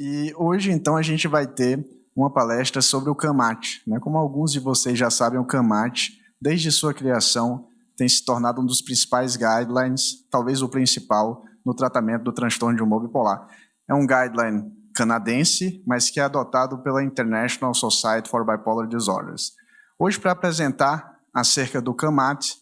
E hoje, então, a gente vai ter uma palestra sobre o CAMAT, né? Como alguns de vocês já sabem, o CAMAT, desde sua criação, tem se tornado um dos principais guidelines, talvez o principal, no tratamento do transtorno de humor bipolar. É um guideline canadense, mas que é adotado pela International Society for Bipolar Disorders. Hoje, para apresentar acerca do CAMAT,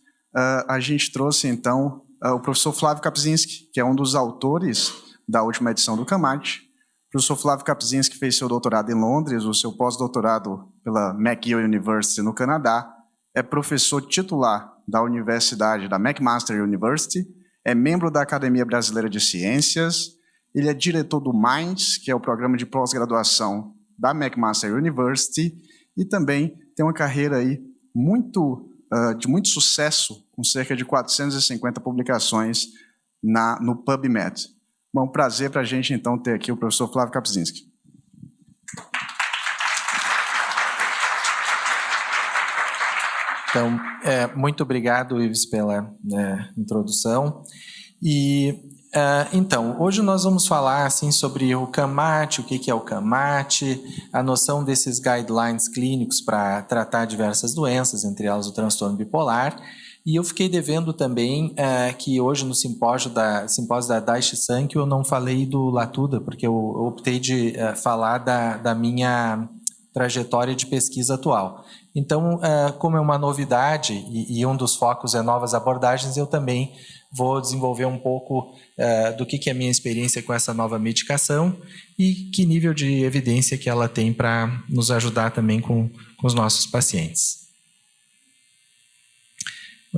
a gente trouxe, então, o professor Flávio Kapczynski, que é um dos autores da última edição do CAMAT. O professor Flávio Kapczynski fez seu doutorado em Londres, o seu pós-doutorado pela McGill University, no Canadá, é professor titular da Universidade da McMaster University, é membro da Academia Brasileira de Ciências, ele é diretor do MINDS, que é o programa de pós-graduação da McMaster University, e também tem uma carreira aí de muito sucesso, com cerca de 450 publicações no PubMed. Bom, prazer para a gente, então, ter aqui o professor Flávio Kapczynski. Então, muito obrigado, Ives, pela introdução. Então, hoje nós vamos falar assim, sobre o CAMAT, o que é o CAMAT, a noção desses guidelines clínicos para tratar diversas doenças, entre elas o transtorno bipolar. E eu fiquei devendo também que hoje no simpósio da Daiichi Sankyo eu não falei do Latuda, porque eu optei de falar da minha trajetória de pesquisa atual. Então, como é uma novidade e um dos focos é novas abordagens, eu também vou desenvolver um pouco do que é a minha experiência com essa nova medicação e que nível de evidência que ela tem para nos ajudar também com os nossos pacientes.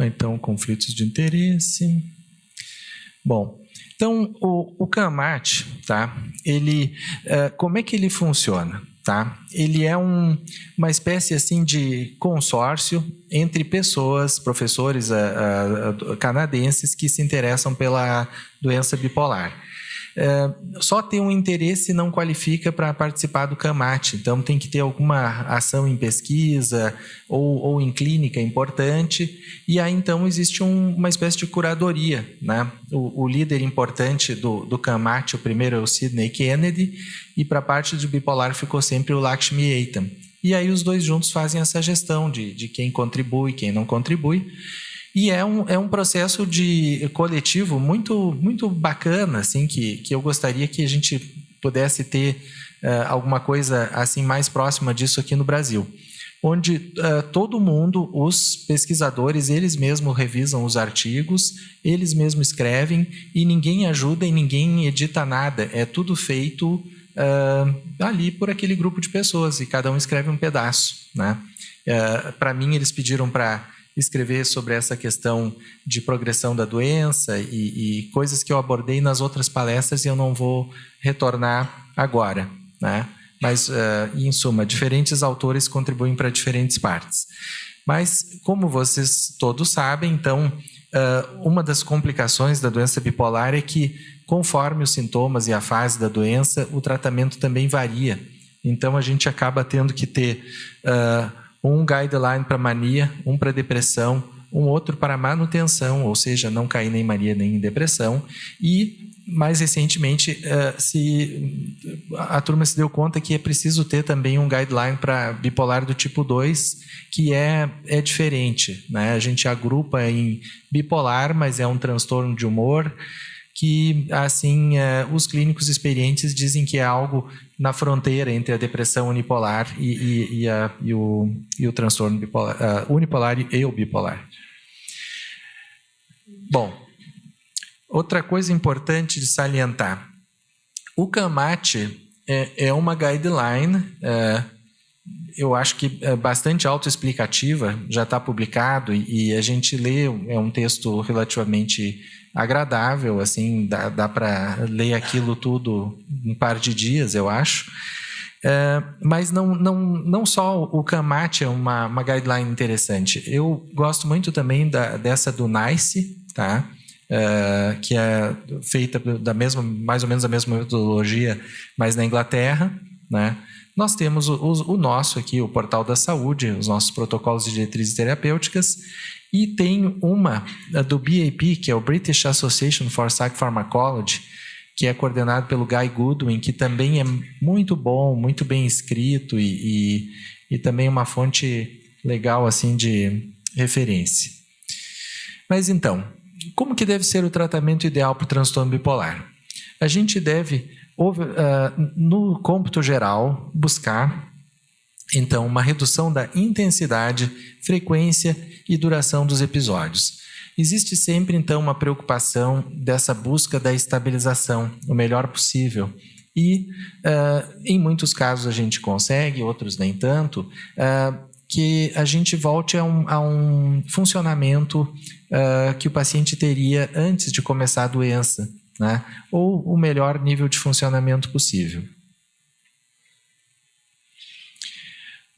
Então, conflitos de interesse. Bom, então o CAMAT, tá? Ele, como é que ele funciona? Tá? Ele é uma espécie assim de consórcio entre pessoas, professores canadenses que se interessam pela doença bipolar. Só ter um interesse não qualifica para participar do CAMAT, então tem que ter alguma ação em pesquisa ou em clínica importante, e aí então existe uma espécie de curadoria, né? O líder importante do CAMAT, o primeiro é o Sidney Kennedy, e para a parte de bipolar ficou sempre o Lakshmi Eitan. E aí os dois juntos fazem essa gestão de quem contribui, quem não contribui. E é um processo coletivo muito bacana, assim, que eu gostaria que a gente pudesse ter alguma coisa assim mais próxima disso aqui no Brasil, onde todo mundo, os pesquisadores, eles mesmos revisam os artigos, eles mesmos escrevem e ninguém ajuda e ninguém edita nada, é tudo feito ali por aquele grupo de pessoas e cada um escreve um pedaço, né? Para mim, eles pediram para escrever sobre essa questão de progressão da doença e coisas que eu abordei nas outras palestras e eu não vou retornar agora, né? Mas, em suma, diferentes autores contribuem para diferentes partes. Mas, como vocês todos sabem, então, uma das complicações da doença bipolar é que, conforme os sintomas e a fase da doença, o tratamento também varia. Então, a gente acaba tendo que ter um guideline para mania, um para depressão, um outro para manutenção, ou seja, não cair nem em mania nem em depressão. E, mais recentemente, a turma se deu conta que é preciso ter também um guideline para bipolar do tipo 2, que é diferente, né? A gente agrupa em bipolar, mas é um transtorno de humor, que, assim, os clínicos experientes dizem que é algo na fronteira entre a depressão unipolar e o transtorno bipolar, unipolar e o bipolar. Bom, outra coisa importante de salientar. O CAMAT é uma guideline, eu acho que é bastante autoexplicativa, já está publicado e a gente lê, é um texto relativamente agradável, assim, dá para ler aquilo tudo em um par de dias, eu acho. Mas não só o CAMAT é uma guideline interessante. Eu gosto muito também dessa do NICE, tá? Que é feita mais ou menos a mesma metodologia, mas na Inglaterra, né? Nós temos o nosso aqui, o Portal da Saúde, os nossos protocolos de diretrizes terapêuticas, e tem uma do BAP, que é o British Association for Psychopharmacology, que é coordenado pelo Guy Goodwin, que também é muito bom, muito bem escrito e também uma fonte legal assim de referência. Mas então, como que deve ser o tratamento ideal para o transtorno bipolar? A gente deve, no cômputo geral, buscar então uma redução da intensidade, frequência e duração dos episódios. Existe sempre, então, uma preocupação dessa busca da estabilização o melhor possível. E, em muitos casos, a gente consegue, outros nem tanto, que a gente volte a um funcionamento que o paciente teria antes de começar a doença, né? Ou o melhor nível de funcionamento possível.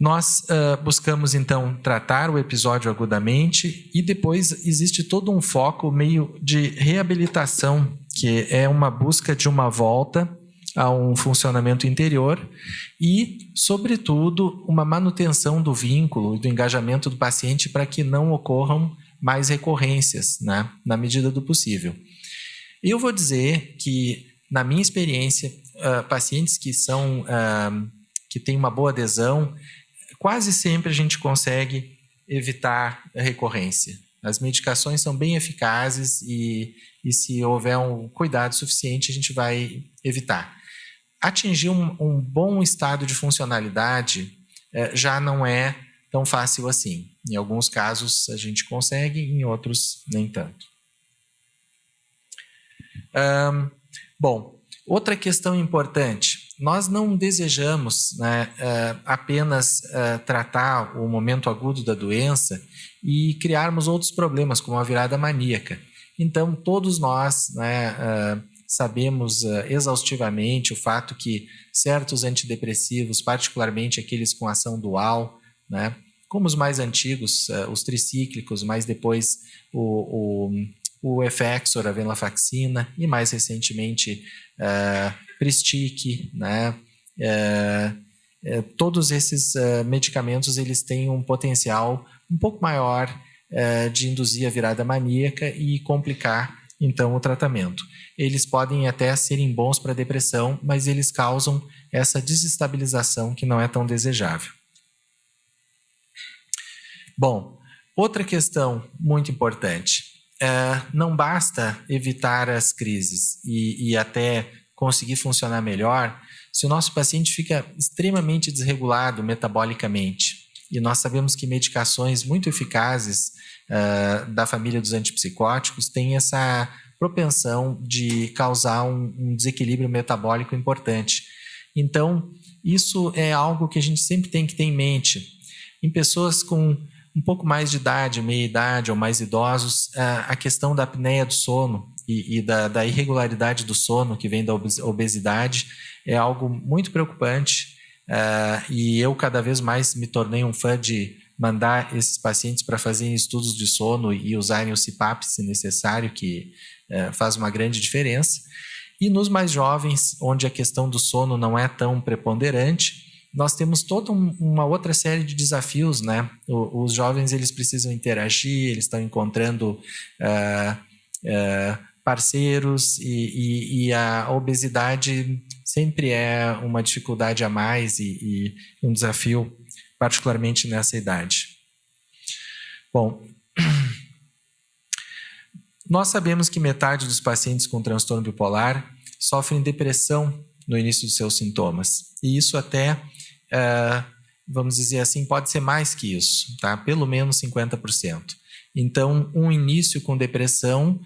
Nós buscamos, então, tratar o episódio agudamente e depois existe todo um foco meio de reabilitação, que é uma busca de uma volta a um funcionamento interior e, sobretudo, uma manutenção do vínculo e do engajamento do paciente para que não ocorram mais recorrências, né, na medida do possível. Eu vou dizer que, na minha experiência, pacientes que têm uma boa adesão, quase sempre a gente consegue evitar a recorrência. As medicações são bem eficazes e se houver um cuidado suficiente, a gente vai evitar. Atingir um bom estado de funcionalidade já não é tão fácil assim. Em alguns casos a gente consegue, em outros nem tanto. Bom, outra questão importante. Nós não desejamos, né, apenas tratar o momento agudo da doença e criarmos outros problemas, como a virada maníaca. Então, todos nós, né, sabemos exaustivamente o fato que certos antidepressivos, particularmente aqueles com ação dual, né, como os mais antigos, os tricíclicos, mas depois o Effexor, a venlafaxina e mais recentemente Pristic, né? Todos esses medicamentos eles têm um potencial um pouco maior de induzir a virada maníaca e complicar então o tratamento. Eles podem até serem bons para depressão, mas eles causam essa desestabilização que não é tão desejável. Bom, outra questão muito importante. Não basta evitar as crises e até conseguir funcionar melhor se o nosso paciente fica extremamente desregulado metabolicamente. E nós sabemos que medicações muito eficazes da família dos antipsicóticos têm essa propensão de causar um desequilíbrio metabólico importante. Então, isso é algo que a gente sempre tem que ter em mente. Em pessoas com um pouco mais de idade, meia idade ou mais idosos, a questão da apneia do sono e da irregularidade do sono que vem da obesidade é algo muito preocupante e eu cada vez mais me tornei um fã de mandar esses pacientes para fazerem estudos de sono e usarem o CPAP se necessário, que faz uma grande diferença. E nos mais jovens, onde a questão do sono não é tão preponderante, nós temos toda uma outra série de desafios, né? Os jovens eles precisam interagir, eles estão encontrando parceiros e a obesidade sempre é uma dificuldade a mais e um desafio, particularmente nessa idade. Bom, nós sabemos que metade dos pacientes com transtorno bipolar sofrem depressão no início dos seus sintomas. E isso até, vamos dizer assim, pode ser mais que isso, tá? Pelo menos 50%. Então, um início com depressão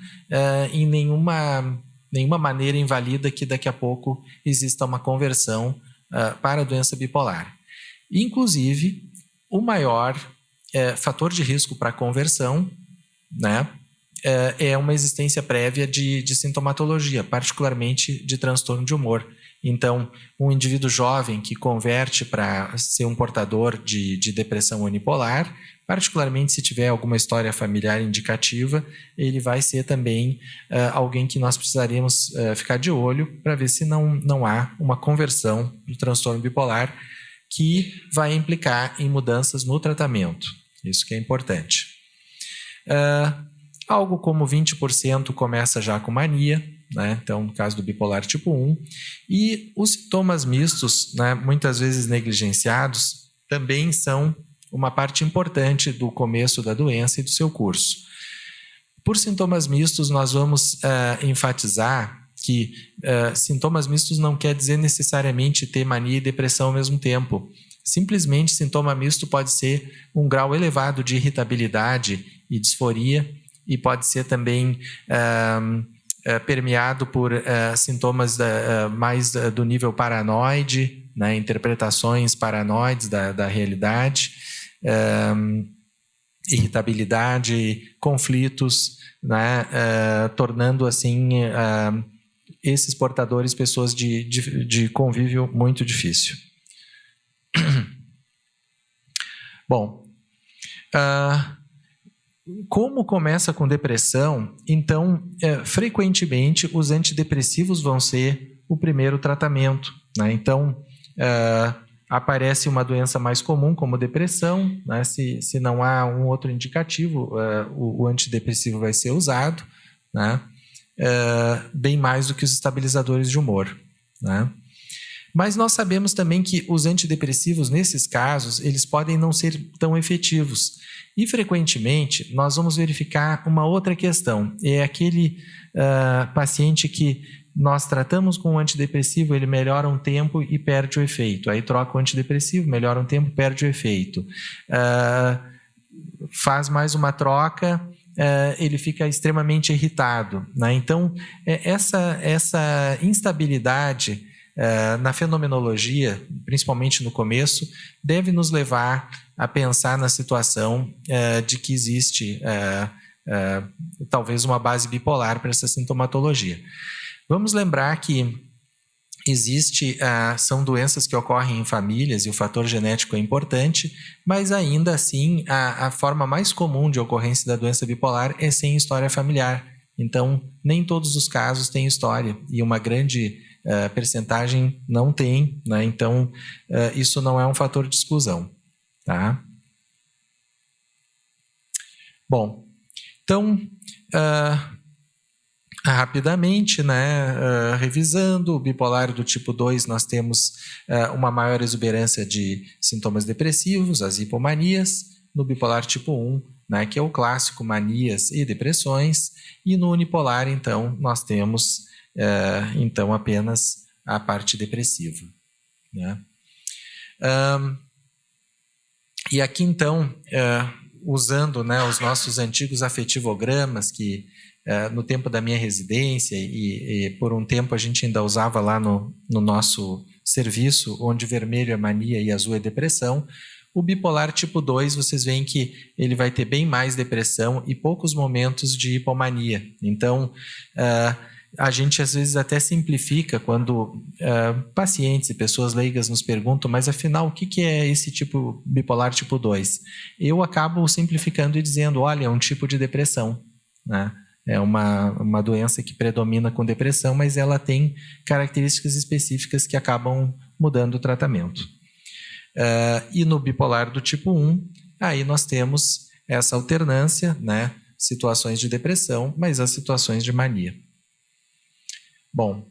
em nenhuma maneira invalida que daqui a pouco exista uma conversão para a doença bipolar. Inclusive, o maior fator de risco para a conversão, né, é uma existência prévia de sintomatologia, particularmente de transtorno de humor. Então, um indivíduo jovem que converte para ser um portador de depressão unipolar, particularmente se tiver alguma história familiar indicativa, ele vai ser também alguém que nós precisaremos ficar de olho para ver se não há uma conversão do transtorno bipolar que vai implicar em mudanças no tratamento. Isso que é importante. Algo como 20% começa já com mania, né? Então, no caso do bipolar tipo 1. E os sintomas mistos, né, muitas vezes negligenciados, também são uma parte importante do começo da doença e do seu curso. Por sintomas mistos, nós vamos enfatizar que sintomas mistos não quer dizer necessariamente ter mania e depressão ao mesmo tempo. Simplesmente, sintoma misto pode ser um grau elevado de irritabilidade e disforia, e pode ser também permeado por sintomas mais do nível paranoide, né, interpretações paranoides da realidade, irritabilidade, conflitos, né, tornando assim esses portadores pessoas de convívio muito difícil. Bom, como começa com depressão, então, frequentemente, os antidepressivos vão ser o primeiro tratamento, né? Então, aparece uma doença mais comum, como depressão, né? Se não há um outro indicativo, o antidepressivo vai ser usado, né? Bem mais do que os estabilizadores de humor, né? Mas nós sabemos também que os antidepressivos, nesses casos, eles podem não ser tão efetivos. E, frequentemente, nós vamos verificar uma outra questão. É aquele paciente que nós tratamos com o antidepressivo, ele melhora um tempo e perde o efeito. Aí troca o antidepressivo, melhora um tempo, perde o efeito. Faz mais uma troca, ele fica extremamente irritado, né? Então, essa instabilidade na fenomenologia, principalmente no começo, deve nos levar a pensar na situação de que existe talvez uma base bipolar para essa sintomatologia. Vamos lembrar que são doenças que ocorrem em famílias e o fator genético é importante, mas ainda assim a forma mais comum de ocorrência da doença bipolar é sem história familiar. Então, nem todos os casos têm história e uma grande percentagem não tem, né? Então, isso não é um fator de exclusão, tá? Bom, então, rapidamente, né, revisando, o bipolar do tipo 2, nós temos uma maior exuberância de sintomas depressivos, as hipomanias. No bipolar tipo 1, né, que é o clássico, manias e depressões. E no unipolar, então, nós temos então apenas a parte depressiva, né? E aqui, então, usando, né, os nossos antigos afetivogramas, que no tempo da minha residência e por um tempo a gente ainda usava lá no nosso serviço, onde vermelho é mania e azul é depressão, o bipolar tipo 2, vocês veem que ele vai ter bem mais depressão e poucos momentos de hipomania. Então, a gente às vezes até simplifica quando pacientes e pessoas leigas nos perguntam, mas afinal, o que é esse tipo bipolar tipo 2? Eu acabo simplificando e dizendo, olha, é um tipo de depressão, né? É uma doença que predomina com depressão, mas ela tem características específicas que acabam mudando o tratamento. E no bipolar do tipo 1, aí nós temos essa alternância, né? Situações de depressão, mas as situações de mania. Bom,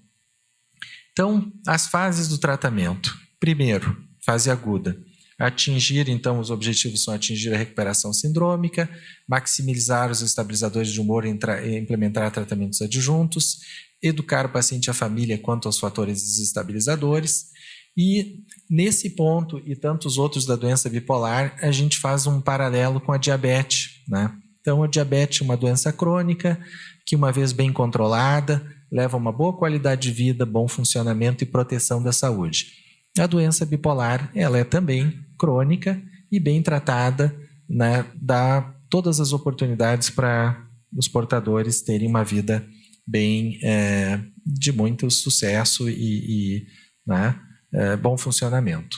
então, as fases do tratamento. Primeiro, fase aguda. Atingir, então, os objetivos são atingir a recuperação sindrômica, maximizar os estabilizadores de humor e implementar tratamentos adjuntos, educar o paciente e a família quanto aos fatores desestabilizadores. E, nesse ponto e tantos outros da doença bipolar, a gente faz um paralelo com a diabetes, né? Então, a diabetes é uma doença crônica que, uma vez bem controlada, leva a uma boa qualidade de vida, bom funcionamento e proteção da saúde. A doença bipolar, ela é também crônica e bem tratada, né, dá todas as oportunidades para os portadores terem uma vida bem de muito sucesso e né, bom funcionamento.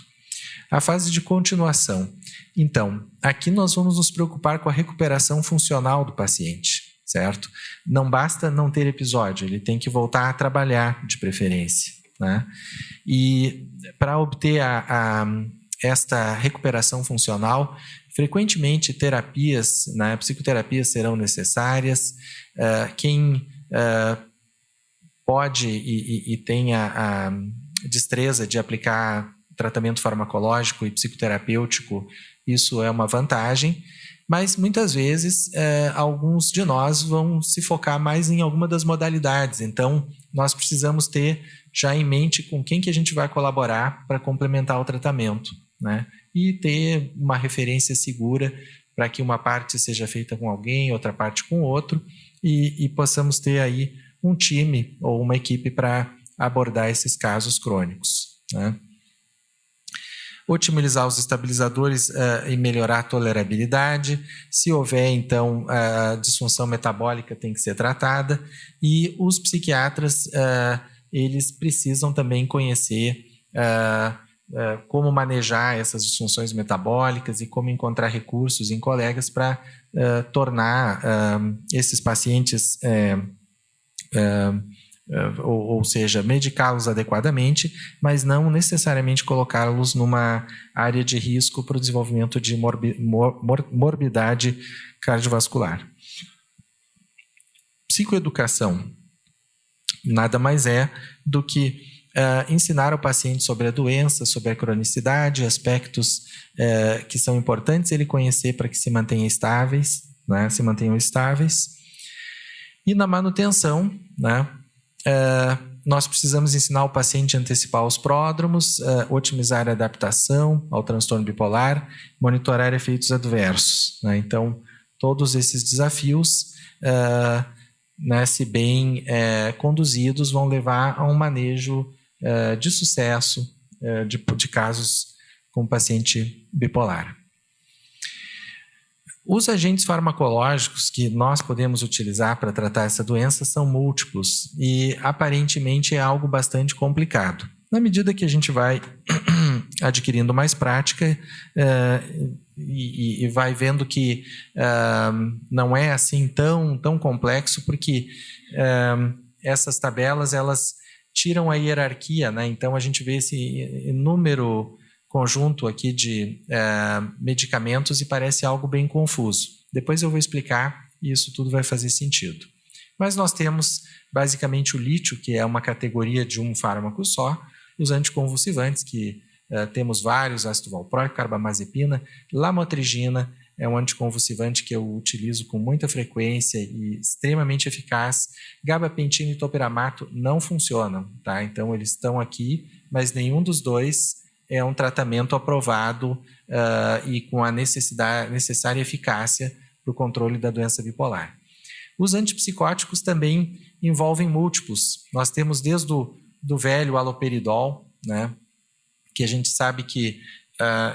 A fase de continuação. Então, aqui nós vamos nos preocupar com a recuperação funcional do paciente, certo? Não basta não ter episódio, ele tem que voltar a trabalhar de preferência, né? E para obter esta recuperação funcional, frequentemente terapias, né, psicoterapias serão necessárias. Quem pode e tem a destreza de aplicar tratamento farmacológico e psicoterapêutico, isso é uma vantagem, mas muitas vezes alguns de nós vão se focar mais em alguma das modalidades, então nós precisamos ter já em mente com quem que a gente vai colaborar para complementar o tratamento, né? E ter uma referência segura para que uma parte seja feita com alguém, outra parte com outro, e possamos ter aí um time ou uma equipe para abordar esses casos crônicos, né? Otimizar os estabilizadores e melhorar a tolerabilidade. Se houver, então, disfunção metabólica tem que ser tratada. E os psiquiatras, eles precisam também conhecer como manejar essas disfunções metabólicas e como encontrar recursos em colegas para tornar esses pacientes, ou seja, medicá-los adequadamente, mas não necessariamente colocá-los numa área de risco para o desenvolvimento de morbidade cardiovascular. Psicoeducação nada mais é do que ensinar o paciente sobre a doença, sobre a cronicidade, aspectos que são importantes ele conhecer para que se mantenham estáveis, né? E na manutenção, né? Nós precisamos ensinar o paciente a antecipar os pródromos, otimizar a adaptação ao transtorno bipolar, monitorar efeitos adversos, né? Então, todos esses desafios, né, se bem conduzidos, vão levar a um manejo de sucesso de casos com paciente bipolar. Os agentes farmacológicos que nós podemos utilizar para tratar essa doença são múltiplos e aparentemente é algo bastante complicado. Na medida que a gente vai adquirindo mais prática e vai vendo que não é assim tão complexo, porque essas tabelas elas tiram a hierarquia, né? Então a gente vê esse inúmero conjunto aqui de medicamentos e parece algo bem confuso. Depois eu vou explicar e isso tudo vai fazer sentido. Mas nós temos basicamente o lítio, que é uma categoria de um fármaco só, os anticonvulsivantes, que temos vários, ácido valproico, carbamazepina, lamotrigina, é um anticonvulsivante que eu utilizo com muita frequência e extremamente eficaz. Gabapentina e topiramato não funcionam, tá? Então eles estão aqui, mas nenhum dos dois é um tratamento aprovado e com a necessária eficácia para o controle da doença bipolar. Os antipsicóticos também envolvem múltiplos. Nós temos desde do velho haloperidol, né, que a gente sabe que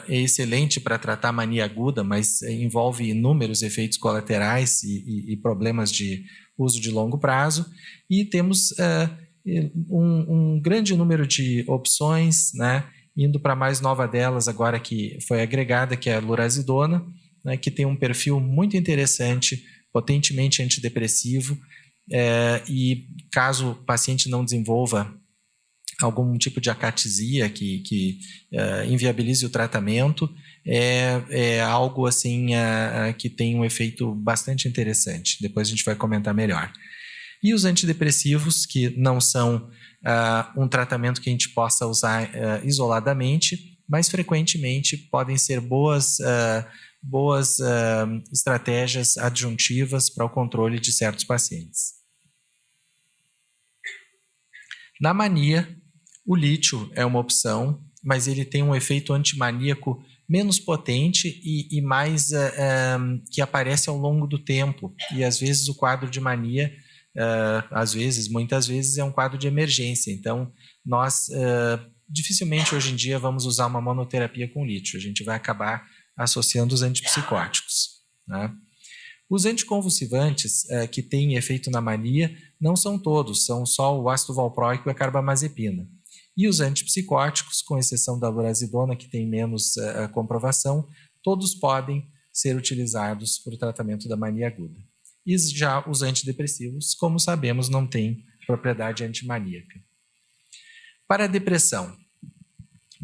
é excelente para tratar mania aguda, mas envolve inúmeros efeitos colaterais e problemas de uso de longo prazo. E temos um grande número de opções, né, indo para a mais nova delas agora que foi agregada, que é a lurazidona, né, que tem um perfil muito interessante, potentemente antidepressivo, e caso o paciente não desenvolva algum tipo de acatesia que inviabilize o tratamento, é algo assim que tem um efeito bastante interessante. Depois a gente vai comentar melhor. E os antidepressivos, que não são um tratamento que a gente possa usar isoladamente, mas frequentemente podem ser boas estratégias adjuntivas para o controle de certos pacientes. Na mania, o lítio é uma opção, mas ele tem um efeito antimaníaco menos potente e mais que aparece ao longo do tempo. E às vezes o quadro de mania, muitas vezes, é um quadro de emergência. Então, nós dificilmente hoje em dia vamos usar uma monoterapia com lítio. A gente vai acabar associando os antipsicóticos, né? Os anticonvulsivantes que têm efeito na mania não são todos, são só o ácido valproico e a carbamazepina. E os antipsicóticos, com exceção da lurazidona, que tem menos comprovação, todos podem ser utilizados para o tratamento da mania aguda. E já os antidepressivos, como sabemos, não têm propriedade antimaníaca. Para a depressão,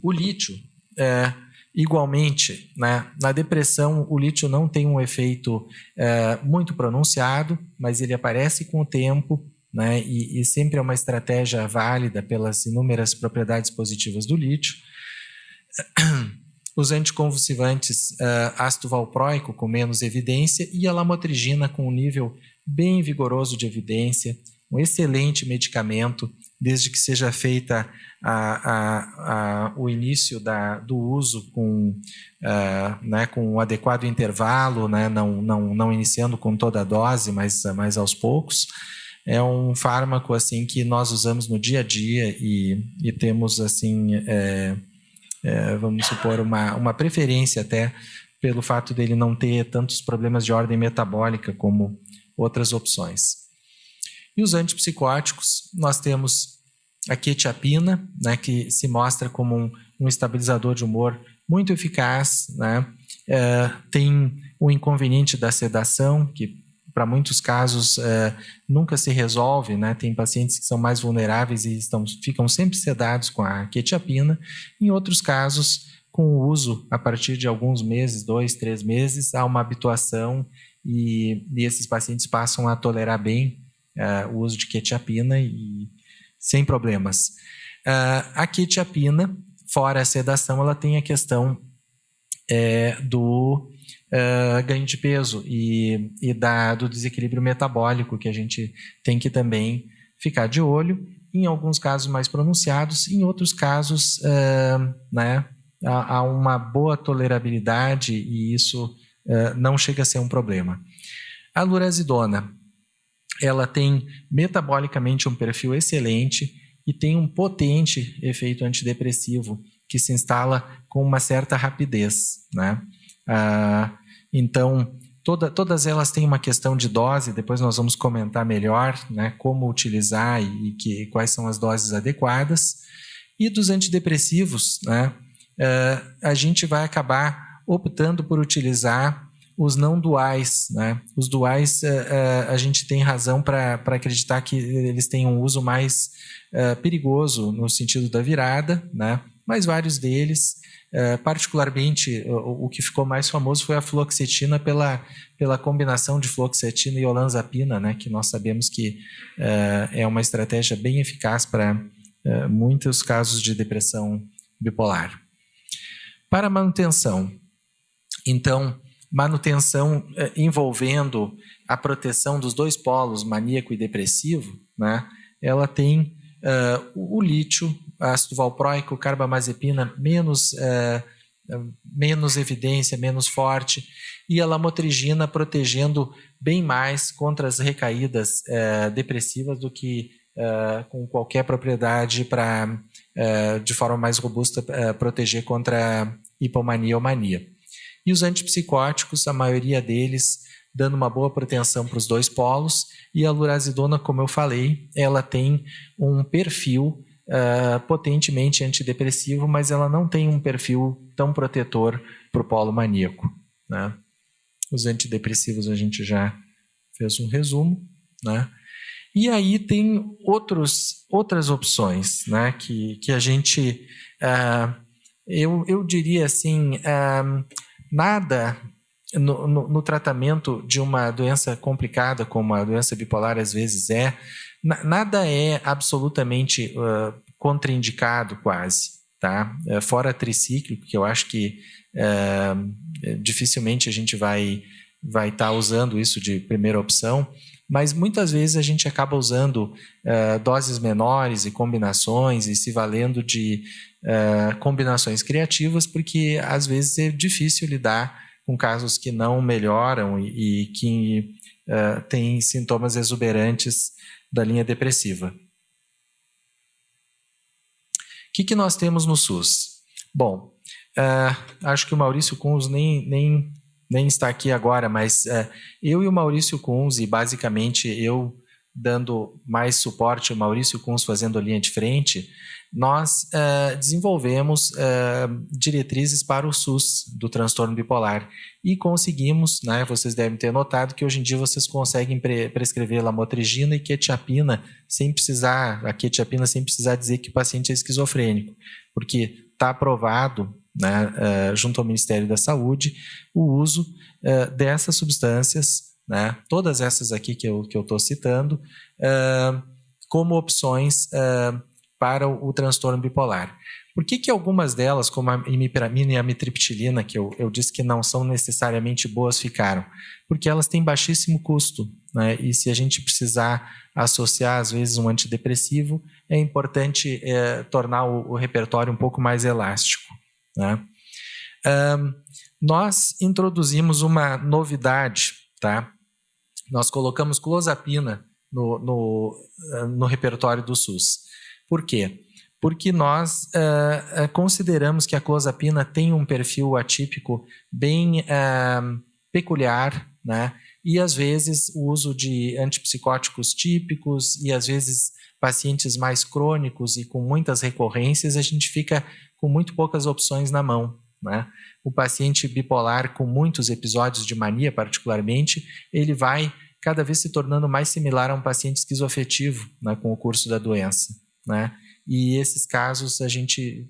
o lítio, igualmente, né, na depressão, o lítio não tem um efeito muito pronunciado, mas ele aparece com o tempo, né, e sempre é uma estratégia válida pelas inúmeras propriedades positivas do lítio. Os anticonvulsivantes, ácido valproico com menos evidência e a lamotrigina com um nível bem vigoroso de evidência, um excelente medicamento, desde que seja feita o início do uso com um adequado intervalo, né, não iniciando com toda a dose, mas aos poucos. É um fármaco assim, que nós usamos no dia a dia e temos assim, vamos supor, uma preferência até pelo fato dele não ter tantos problemas de ordem metabólica como outras opções. E os antipsicóticos, nós temos a quetiapina, né, que se mostra como um estabilizador de humor muito eficaz, né? Tem o inconveniente da sedação, que para muitos casos nunca se resolve, né? Tem pacientes que são mais vulneráveis e ficam sempre sedados com a quetiapina. Em outros casos, com o uso a partir de alguns meses, 2, 3 meses, há uma habituação e esses pacientes passam a tolerar bem o uso de quetiapina e sem problemas. A quetiapina, fora a sedação, ela tem a questão do ganho de peso e do desequilíbrio metabólico, que a gente tem que também ficar de olho, em alguns casos mais pronunciados, em outros casos né, há uma boa tolerabilidade e isso não chega a ser um problema. A lurazidona, ela tem metabolicamente um perfil excelente e tem um potente efeito antidepressivo que se instala com uma certa rapidez, né? Então, todas elas têm uma questão de dose, depois nós vamos comentar melhor, né, como utilizar e quais são as doses adequadas. E dos antidepressivos, né, a gente vai acabar optando por utilizar os não duais, né? Os duais, a gente tem razão para acreditar que eles têm um uso mais perigoso no sentido da virada, né? Mas vários deles, particularmente o que ficou mais famoso foi a fluoxetina pela combinação de fluoxetina e olanzapina, né? Que nós sabemos que é uma estratégia bem eficaz para muitos casos de depressão bipolar. Para manutenção, então, manutenção envolvendo a proteção dos dois polos, maníaco e depressivo, né? Ela tem o lítio, ácido valproico, carbamazepina, menos evidência, menos forte, e a lamotrigina protegendo bem mais contra as recaídas depressivas do que com qualquer propriedade para, de forma mais robusta, proteger contra hipomania ou mania. E os antipsicóticos, a maioria deles dando uma boa proteção para os dois polos, e a lurazidona, como eu falei, ela tem um perfil potentemente antidepressivo, mas ela não tem um perfil tão protetor para o polo maníaco, né? Os antidepressivos a gente já fez um resumo, né? E aí tem outras opções, né? Que a gente, eu diria assim, nada no tratamento de uma doença complicada como a doença bipolar às vezes nada é absolutamente contraindicado quase, tá? Fora tricíclico, que eu acho que dificilmente a gente vai estar usando isso de primeira opção, mas muitas vezes a gente acaba usando doses menores e combinações e se valendo de combinações criativas, porque às vezes é difícil lidar com casos que não melhoram e que têm sintomas exuberantes da linha depressiva. O que nós temos no SUS? Bom, acho que o Maurício Kunz nem está aqui agora, mas eu e o Maurício Kunz, e basicamente eu dando mais suporte, o Maurício Kunz fazendo a linha de frente, nós desenvolvemos diretrizes para o SUS do transtorno bipolar e conseguimos, né, vocês devem ter notado que hoje em dia vocês conseguem prescrever lamotrigina e quetiapina sem precisar dizer que o paciente é esquizofrênico, porque está aprovado, né, junto ao Ministério da Saúde, o uso dessas substâncias né, todas essas aqui que eu estou citando, como opções para o transtorno bipolar. Por que algumas delas, como a imipramina e a amitriptilina, que eu disse que não são necessariamente boas, ficaram? Porque elas têm baixíssimo custo, né? E se a gente precisar associar, às vezes, um antidepressivo, é importante tornar o repertório um pouco mais elástico, né? Nós introduzimos uma novidade, tá? Nós colocamos clozapina no repertório do SUS. Por quê? Porque nós consideramos que a clozapina tem um perfil atípico bem peculiar, né? E às vezes o uso de antipsicóticos típicos e às vezes pacientes mais crônicos e com muitas recorrências, a gente fica com muito poucas opções na mão, né? O paciente bipolar com muitos episódios de mania, particularmente, ele vai cada vez se tornando mais similar a um paciente esquizoafetivo, né, com o curso da doença, né? E esses casos a gente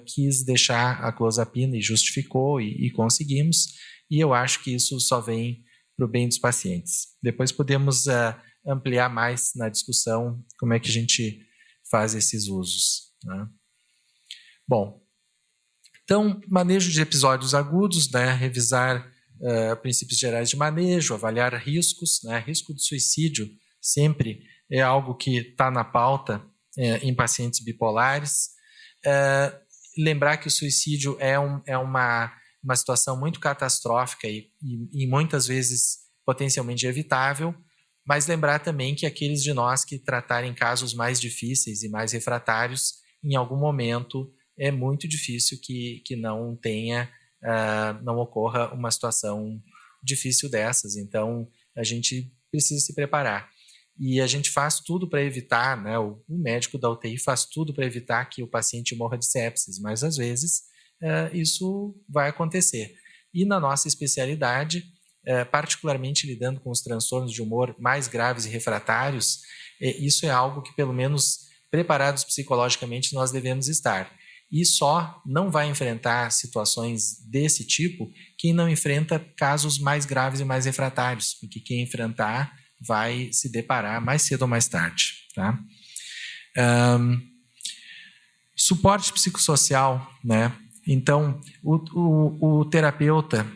quis deixar a clozapina e justificou e conseguimos, e eu acho que isso só vem para o bem dos pacientes. Depois podemos ampliar mais na discussão como é que a gente faz esses usos, né? Bom, então, manejo de episódios agudos, né, revisar princípios gerais de manejo, avaliar riscos, né, risco de suicídio sempre é algo que está na pauta em pacientes bipolares. Lembrar que o suicídio é uma situação muito catastrófica e muitas vezes potencialmente evitável, mas lembrar também que aqueles de nós que tratarem casos mais difíceis e mais refratários, em algum momento é muito difícil que não não ocorra uma situação difícil dessas. Então, a gente precisa se preparar. E a gente faz tudo para evitar, né, o médico da UTI faz tudo para evitar que o paciente morra de sepsis, mas às vezes isso vai acontecer. E na nossa especialidade, particularmente lidando com os transtornos de humor mais graves e refratários, isso é algo que, pelo menos preparados psicologicamente, nós devemos estar. E só não vai enfrentar situações desse tipo quem não enfrenta casos mais graves e mais refratários, porque quem enfrentar vai se deparar mais cedo ou mais tarde, tá? Suporte psicossocial, né? Então, o terapeuta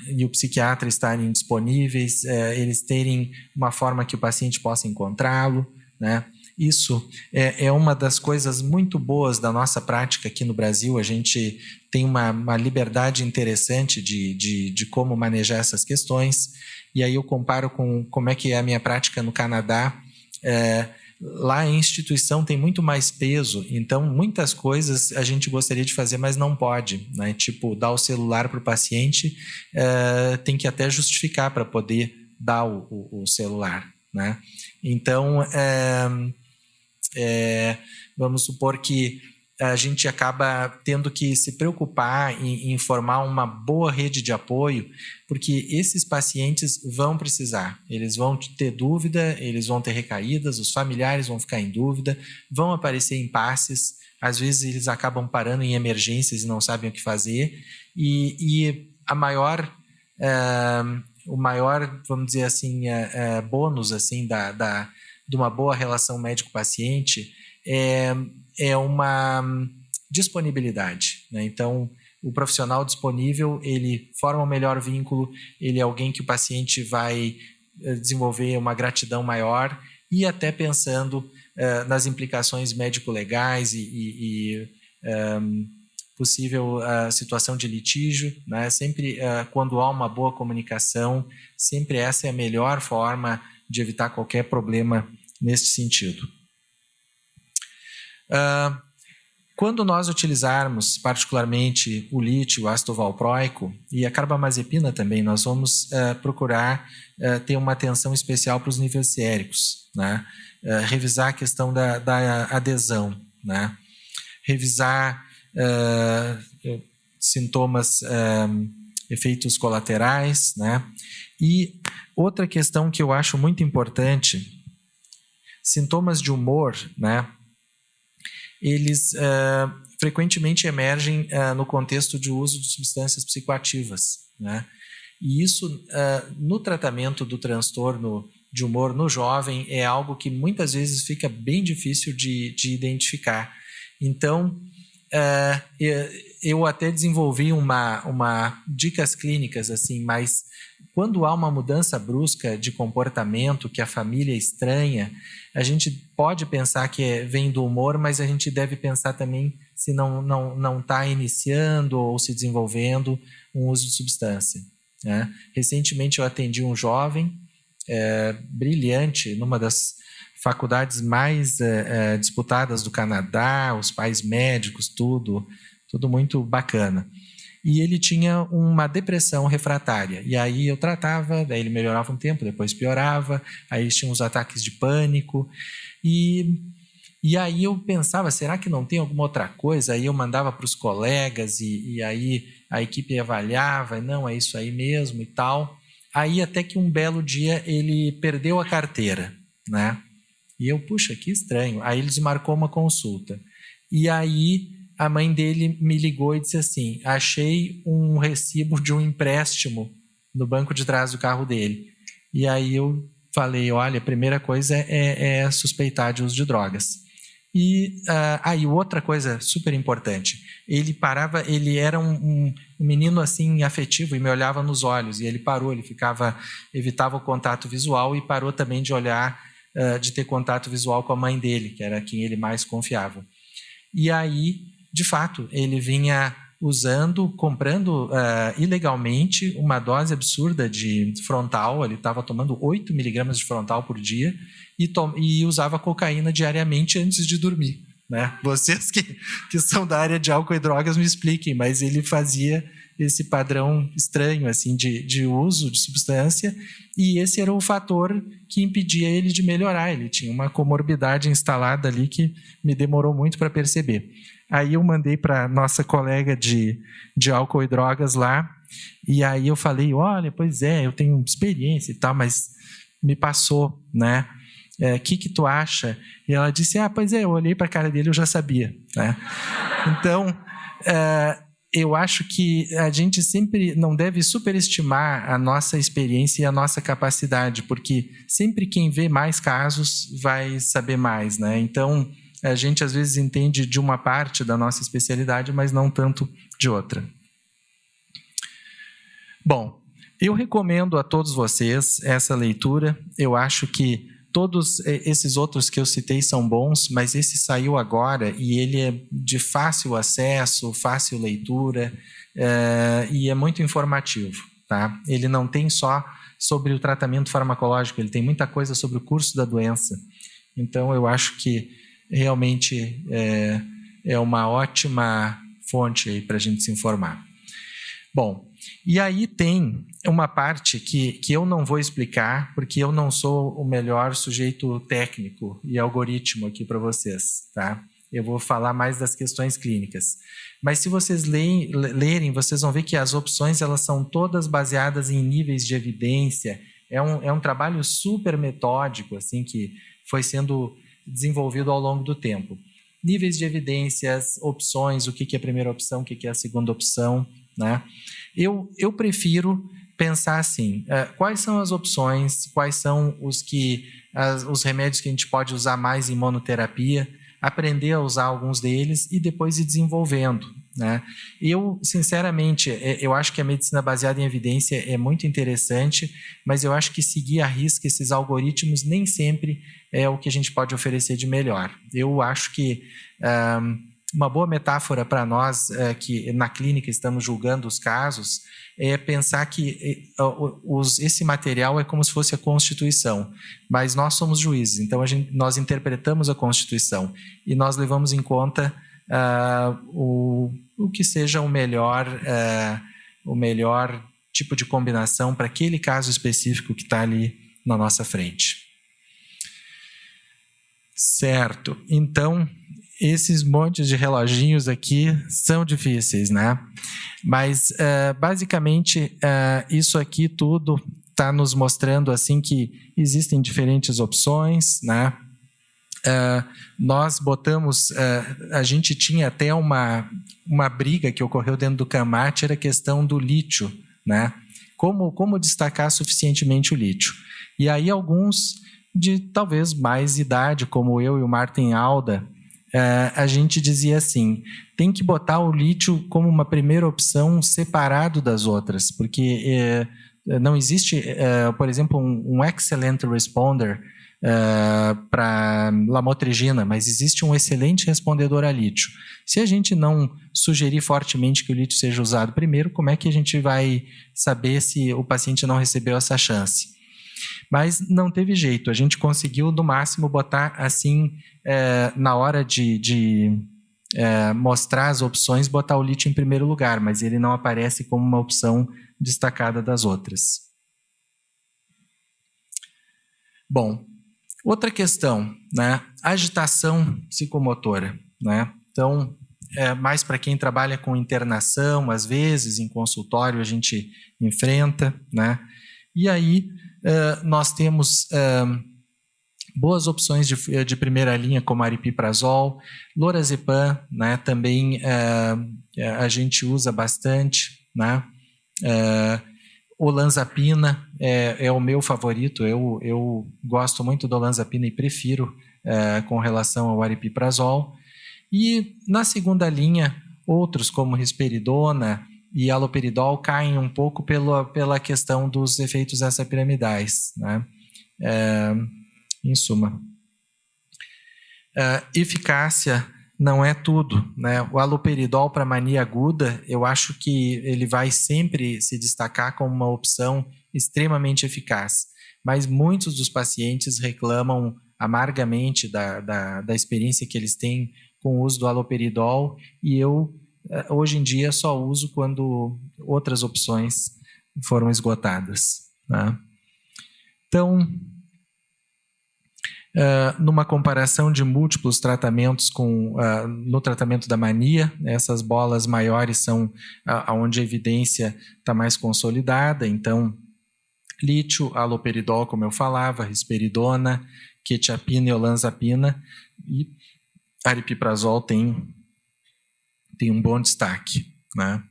e o psiquiatra estarem disponíveis, eles terem uma forma que o paciente possa encontrá-lo, né? Isso é uma das coisas muito boas da nossa prática aqui no Brasil. A gente tem uma liberdade interessante de como manejar essas questões. E aí eu comparo com como é que é a minha prática no Canadá. Lá a instituição tem muito mais peso, então muitas coisas a gente gostaria de fazer, mas não pode, né? Tipo, dar o celular para o paciente, tem que até justificar para poder dar o celular, né? Então, vamos supor que a gente acaba tendo que se preocupar em formar uma boa rede de apoio, porque esses pacientes vão precisar, eles vão ter dúvida, eles vão ter recaídas, os familiares vão ficar em dúvida, vão aparecer impasses, às vezes eles acabam parando em emergências e não sabem o que fazer, e o maior, vamos dizer assim, bônus assim, de uma boa relação médico-paciente é uma disponibilidade, né? Então, o profissional disponível, ele forma um melhor vínculo, ele é alguém que o paciente vai desenvolver uma gratidão maior e até pensando nas implicações médico-legais e possível situação de litígio, né? Sempre quando há uma boa comunicação, sempre essa é a melhor forma de evitar qualquer problema nesse sentido. Quando nós utilizarmos particularmente o lítio, o ácido valproico e a carbamazepina também, nós vamos procurar ter uma atenção especial para os níveis séricos, né? Revisar a questão da adesão, né? Revisar sintomas, efeitos colaterais, né? E outra questão que eu acho muito importante, sintomas de humor, né? Eles frequentemente emergem no contexto de uso de substâncias psicoativas, né? E isso, no tratamento do transtorno de humor no jovem, é algo que muitas vezes fica bem difícil de identificar. Então, eu até desenvolvi uma dicas clínicas, assim, mas quando há uma mudança brusca de comportamento que a família estranha, a gente pode pensar que vem do humor, mas a gente deve pensar também se não está iniciando ou se desenvolvendo um uso de substância, né? Recentemente eu atendi um jovem brilhante numa das faculdades mais disputadas do Canadá, os pais médicos, tudo muito bacana. E ele tinha uma depressão refratária. E aí eu tratava, daí ele melhorava um tempo, depois piorava, aí tinha uns ataques de pânico. E aí eu pensava, será que não tem alguma outra coisa? Aí eu mandava para os colegas e aí a equipe avaliava, não, é isso aí mesmo e tal. Aí até que um belo dia ele perdeu a carteira, né? E eu, puxa, que estranho. Aí ele desmarcou uma consulta. E aí a mãe dele me ligou e disse assim, achei um recibo de um empréstimo no banco de trás do carro dele. E aí eu falei, olha, a primeira coisa é suspeitar de uso de drogas. E aí outra coisa super importante, ele era um menino assim afetivo e me olhava nos olhos, e ele parou, ele evitava o contato visual e parou também de olhar, de ter contato visual com a mãe dele, que era quem ele mais confiava. E aí, de fato, ele vinha comprando ilegalmente uma dose absurda de Frontal, ele estava tomando 8 miligramas de Frontal por dia e usava cocaína diariamente antes de dormir, né? Vocês que são da área de álcool e drogas me expliquem, mas ele fazia esse padrão estranho assim, de uso de substância, e esse era o fator que impedia ele de melhorar. Ele tinha uma comorbidade instalada ali que me demorou muito para perceber. Aí eu mandei para nossa colega de álcool e drogas lá, e aí eu falei, olha, pois é, eu tenho experiência e tal, mas me passou, né? Que tu acha? E ela disse, pois é, eu olhei para a cara dele e eu já sabia, né? Então, eu acho que a gente sempre não deve superestimar a nossa experiência e a nossa capacidade, porque sempre quem vê mais casos vai saber mais, né? Então, a gente às vezes entende de uma parte da nossa especialidade, mas não tanto de outra. Bom, eu recomendo a todos vocês essa leitura. Eu acho que todos esses outros que eu citei são bons, mas esse saiu agora e ele é de fácil acesso, fácil leitura, e é muito informativo, tá? Ele não tem só sobre o tratamento farmacológico, ele tem muita coisa sobre o curso da doença. Então, eu acho que realmente é uma ótima fonte para a gente se informar. Bom, e aí tem uma parte que eu não vou explicar, porque eu não sou o melhor sujeito técnico e algoritmo aqui para vocês, tá? Eu vou falar mais das questões clínicas. Mas se vocês lerem, vocês vão ver que as opções elas são todas baseadas em níveis de evidência. É um trabalho super metódico, assim, que foi sendo desenvolvido ao longo do tempo. Níveis de evidências, opções, o que é a primeira opção, o que é a segunda opção, né? Eu prefiro pensar assim, quais são as opções, quais são os remédios que a gente pode usar mais em monoterapia, aprender a usar alguns deles e depois ir desenvolvendo, né? Eu, sinceramente, eu acho que a medicina baseada em evidência é muito interessante, mas eu acho que seguir à risca esses algoritmos nem sempre é o que a gente pode oferecer de melhor. Eu acho que uma boa metáfora para nós que na clínica estamos julgando os casos é pensar que esse material é como se fosse a Constituição, mas nós somos juízes, então nós interpretamos a Constituição e nós levamos em conta o que seja o melhor tipo de combinação para aquele caso específico que está ali na nossa frente. Certo, então esses montes de reloginhos aqui são difíceis, né? Mas, basicamente, isso aqui tudo está nos mostrando assim, que existem diferentes opções, né? Nós botamos... a gente tinha até uma briga que ocorreu dentro do CAMAT, era a questão do lítio, né? como destacar suficientemente o lítio. E aí alguns de talvez mais idade, como eu e o Martin Alda, a gente dizia assim, tem que botar o lítio como uma primeira opção separado das outras, porque não existe, por exemplo, um excellent responder para lamotrigina, mas existe um excelente respondedor a lítio. Se a gente não sugerir fortemente que o lítio seja usado primeiro, como é que a gente vai saber se o paciente não recebeu essa chance? Mas não teve jeito, a gente conseguiu no máximo botar assim, na hora de mostrar as opções, botar o lítio em primeiro lugar, mas ele não aparece como uma opção destacada das outras. Bom, outra questão, né? Agitação psicomotora, né? Então, mais para quem trabalha com internação, às vezes em consultório a gente enfrenta, né? E aí nós temos boas opções de primeira linha, como aripiprazol, lorazepam, né? Também a gente usa bastante, né? Olanzapina é o meu favorito, eu gosto muito da olanzapina e prefiro com relação ao aripiprazol. E na segunda linha, outros como risperidona e haloperidol caem um pouco pela questão dos efeitos extrapiramidais, né? Em suma. Eficácia não é tudo, né? O haloperidol para mania aguda, eu acho que ele vai sempre se destacar como uma opção extremamente eficaz, mas muitos dos pacientes reclamam amargamente da experiência que eles têm com o uso do haloperidol, e eu hoje em dia só uso quando outras opções foram esgotadas, né? Então, numa comparação de múltiplos tratamentos no tratamento da mania, essas bolas maiores são onde a evidência está mais consolidada, então lítio, haloperidol, como eu falava, risperidona, quetiapina e olanzapina, e aripiprazol tem um bom destaque, né?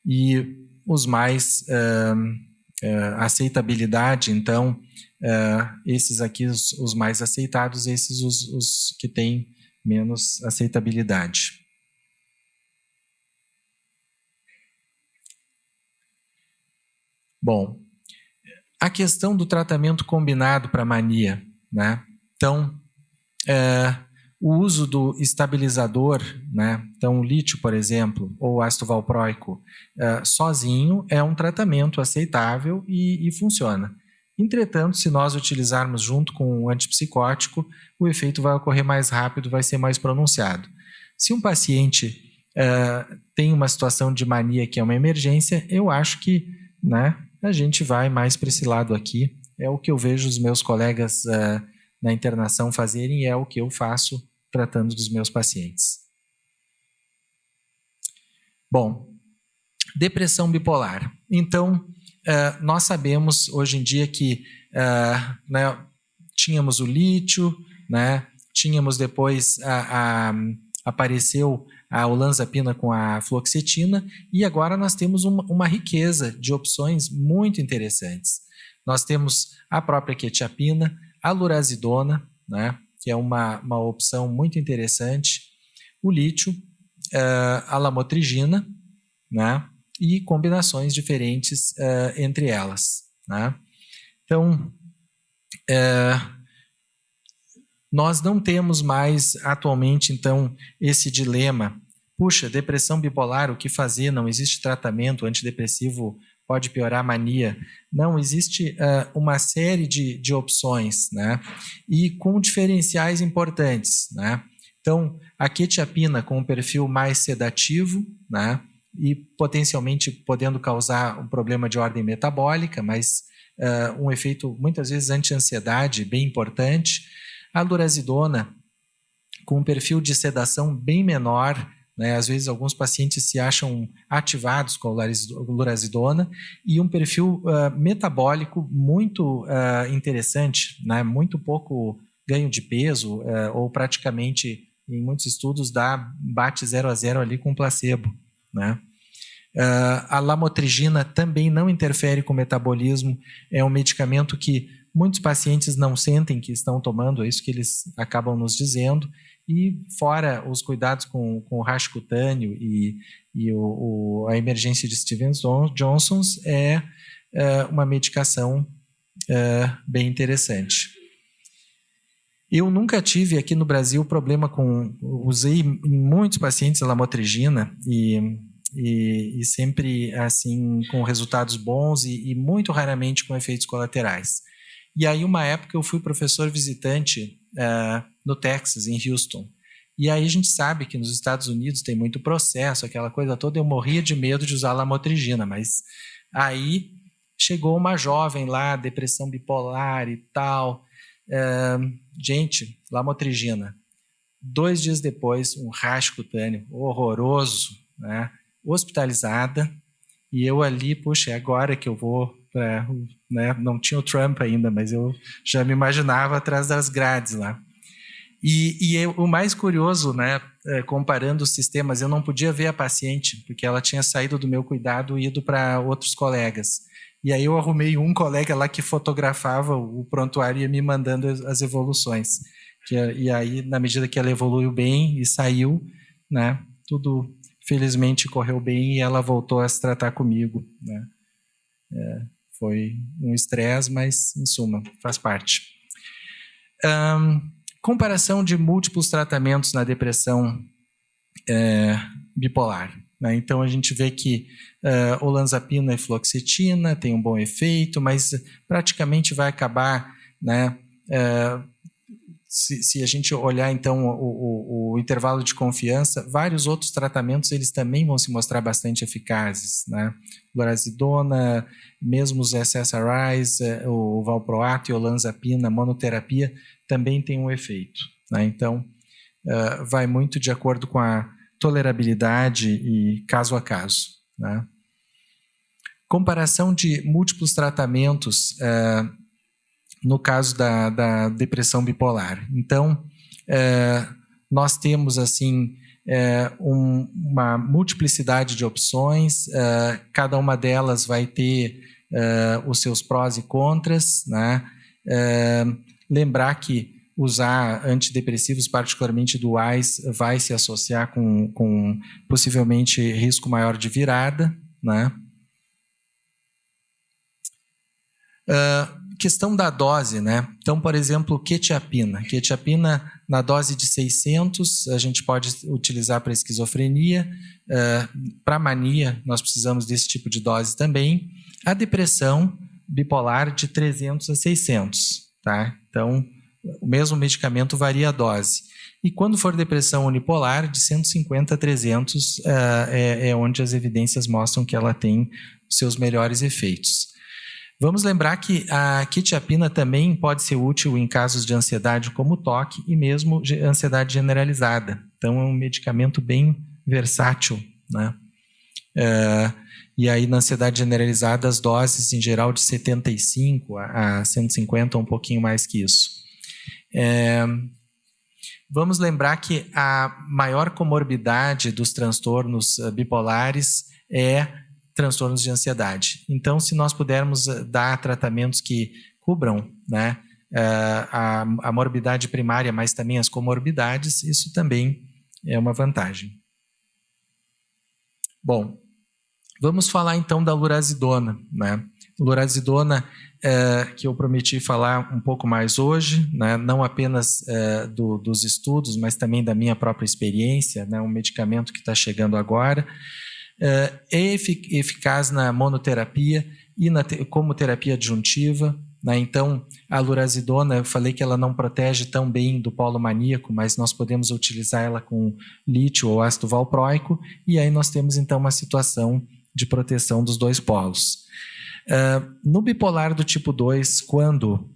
E os mais aceitabilidade, então esses aqui os mais aceitados, esses os que têm menos aceitabilidade. Bom, a questão do tratamento combinado para mania, né? Então, o uso do estabilizador, né? Então o lítio, por exemplo, ou ácido valproico, sozinho é um tratamento aceitável e funciona. Entretanto, se nós utilizarmos junto com um antipsicótico, o efeito vai ocorrer mais rápido, vai ser mais pronunciado. Se um paciente tem uma situação de mania que é uma emergência, eu acho que, né, a gente vai mais para esse lado aqui. É o que eu vejo os meus colegas na internação fazerem e é o que eu faço tratando dos meus pacientes. Bom, depressão bipolar. Então, nós sabemos hoje em dia que né, tínhamos o lítio, né, tínhamos depois, apareceu a olanzapina com a fluoxetina, e agora nós temos uma riqueza de opções muito interessantes. Nós temos a própria quetiapina, a lurazidona, né, que é uma opção muito interessante, o lítio, a lamotrigina, né, e combinações diferentes entre elas, né? Então, nós não temos mais atualmente, então, esse dilema. Puxa, depressão bipolar, o que fazer? Não existe tratamento, antidepressivo pode piorar a mania. Não, existe uma série de opções, né? E com diferenciais importantes, né? Então, a quetiapina com um perfil mais sedativo, né? E potencialmente podendo causar um problema de ordem metabólica, mas um efeito muitas vezes anti-ansiedade bem importante. A lurazidona com um perfil de sedação bem menor, né? Às vezes alguns pacientes se acham ativados com a lurazidona, e um perfil metabólico muito interessante, né? Muito pouco ganho de peso, ou praticamente em muitos estudos bate 0 a 0 ali com placebo, né? A lamotrigina também não interfere com o metabolismo, é um medicamento que muitos pacientes não sentem que estão tomando, é isso que eles acabam nos dizendo, e fora os cuidados com o rash cutâneo e a emergência de Stevens-Johnson, é uma medicação bem interessante. Eu nunca tive aqui no Brasil problema usei em muitos pacientes a lamotrigina e sempre assim com resultados bons e muito raramente com efeitos colaterais. E aí uma época eu fui professor visitante no Texas, em Houston. E aí a gente sabe que nos Estados Unidos tem muito processo, aquela coisa toda, eu morria de medo de usar lamotrigina, mas aí chegou uma jovem lá, depressão bipolar e tal, gente, lamotrigina. 2 dias depois, um rash cutâneo horroroso, né? Hospitalizada, e eu ali, puxa, é agora que eu vou, né? Não tinha o Trump ainda, mas eu já me imaginava atrás das grades lá. O mais curioso, né, comparando os sistemas, eu não podia ver a paciente, porque ela tinha saído do meu cuidado e ido para outros colegas. E aí eu arrumei um colega lá que fotografava o prontuário e ia me mandando as evoluções. E aí, na medida que ela evoluiu bem e saiu, né, tudo felizmente correu bem e ela voltou a se tratar comigo, né. Foi um estresse, mas, em suma, faz parte. Comparação de múltiplos tratamentos na depressão bipolar. Né? Então, a gente vê que olanzapina e fluoxetina tem um bom efeito, mas praticamente vai acabar, né, se a gente olhar, então, o intervalo de confiança, vários outros tratamentos eles também vão se mostrar bastante eficazes. Né? Lorazidona, mesmo os SSRIs, o valproato e olanzapina, monoterapia, também tem um efeito. Né? Então, vai muito de acordo com a tolerabilidade e caso a caso. Né? Comparação de múltiplos tratamentos no caso da depressão bipolar. Então, nós temos assim uma multiplicidade de opções, cada uma delas vai ter os seus prós e contras, né? Lembrar que usar antidepressivos, particularmente duais, vai se associar com possivelmente risco maior de virada, né? Questão da dose, né? Então, por exemplo, quetiapina. Quetiapina na dose de 600, a gente pode utilizar para esquizofrenia. Para mania, nós precisamos desse tipo de dose também. A depressão bipolar de 300 a 600, tá? Então, o mesmo medicamento varia a dose. E quando for depressão unipolar, de 150 a 300 é onde as evidências mostram que ela tem os seus melhores efeitos. Vamos lembrar que a quetiapina também pode ser útil em casos de ansiedade como TOC e mesmo de ansiedade generalizada. Então, é um medicamento bem versátil, né? E aí, na ansiedade generalizada, as doses, em geral, de 75 a 150, um pouquinho mais que isso. Vamos lembrar que a maior comorbidade dos transtornos bipolares é transtornos de ansiedade. Então, se nós pudermos dar tratamentos que cubram, né, a morbidade primária, mas também as comorbidades, isso também é uma vantagem. Bom, vamos falar então da lurazidona, né? Lurazidona, que eu prometi falar um pouco mais hoje, né? Não apenas dos estudos, mas também da minha própria experiência, né? Um medicamento que está chegando agora. É eficaz na monoterapia e como terapia adjuntiva, né? Então, a lurazidona, eu falei que ela não protege tão bem do polo maníaco, mas nós podemos utilizar ela com lítio ou ácido valproico, e aí nós temos então uma situação de proteção dos dois polos. No bipolar do tipo 2, quando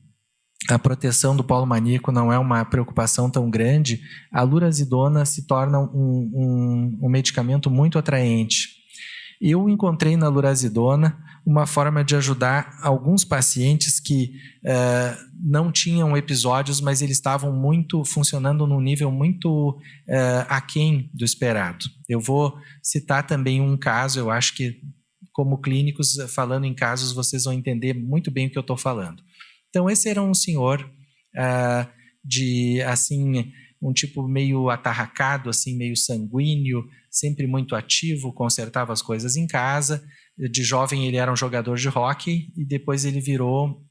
a proteção do polo maníaco não é uma preocupação tão grande, a lurazidona se torna um medicamento muito atraente. eu encontrei na lurazidona uma forma de ajudar alguns pacientes que não tinham episódios, mas eles estavam funcionando num nível muito aquém do esperado. Eu vou citar também um caso, eu acho que como clínicos, falando em casos, vocês vão entender muito bem o que eu estou falando. Então, esse era um senhor de, assim, um tipo meio atarracado, assim, meio sanguíneo, sempre muito ativo, consertava as coisas em casa. De jovem ele era um jogador de hóquei e depois ele virou